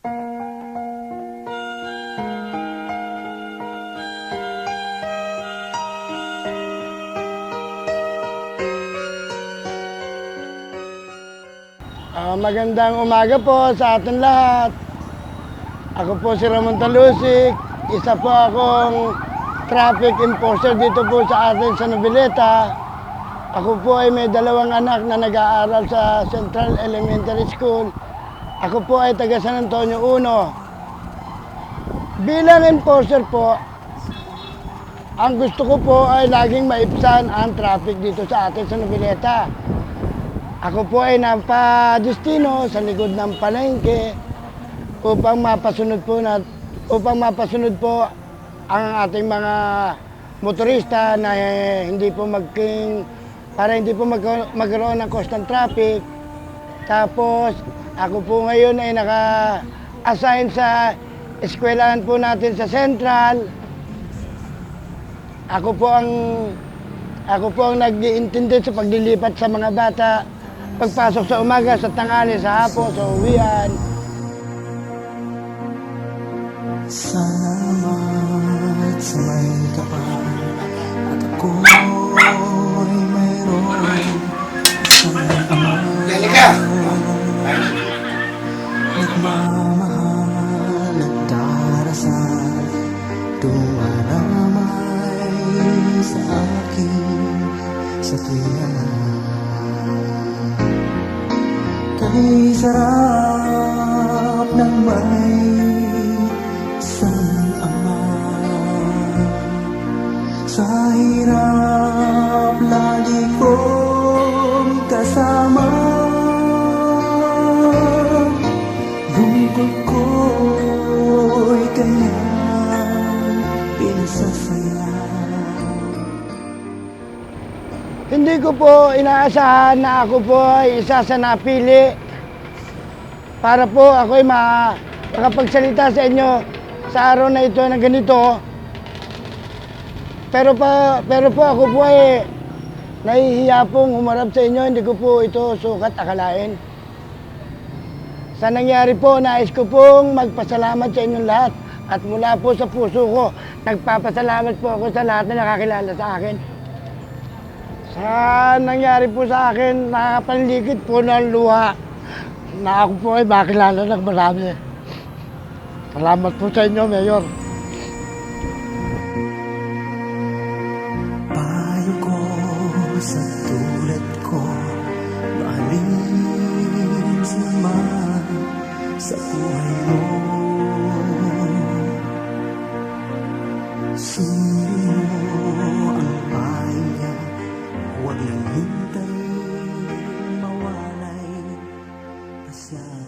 Magandang umaga po sa atin lahat. Ako po si Ramon Talusik. Isa po akong traffic enforcer dito po sa atin sa Noveleta. Ako po ay may 2 anak na nag-aaral sa Central Elementary School. Ako po ay taga San Antonio 1. Bilang enforcer po, ang gusto ko po ay laging maibsan ang traffic dito sa atin sa Noveleta. Ako po ay napadestino sa likod ng palengke upang mapasunod po ang ating mga motorista na para hindi po magkaroon ng constant traffic. Tapos ako po ngayon ay naka-assign sa eskwelahan po natin sa Central. Ako po ang nag-iintindi sa paglilipat sa mga bata. Pagpasok sa umaga, sa tanghali, sa hapon, sa uwian. Salamat sa may kapal at ako'y mayroon isang ama nagmamahal at darasal dumaramay sa akin sa tuwina. Kay sarap ng may isang ama, sa hirap lagi kong kasama, lungkot ko'y kanyang pinasasaya. Hindi ko po inaasahan na ako po ay isa sa napili para po ako ay makapagsalita sa inyo sa araw na ito na ganito. Pero po ako po ay nahihiya pong humarap sa inyo, hindi ko po ito sukat akalain. Sa nangyari po, nais ko pong magpasalamat sa inyong lahat at mula po sa puso ko, nagpapasalamat po ako sa lahat na nakakilala sa akin. Sa nangyari po sa akin, nakapanligid po ng luha na ako po ay makilala ng marami. Salamat po sa inyo, Mayor. Payo ko sa tulad ko, mahalin naman sa buhay mo. Sundin mo ang payo niya, huwag nang hintayin mawalay pasya.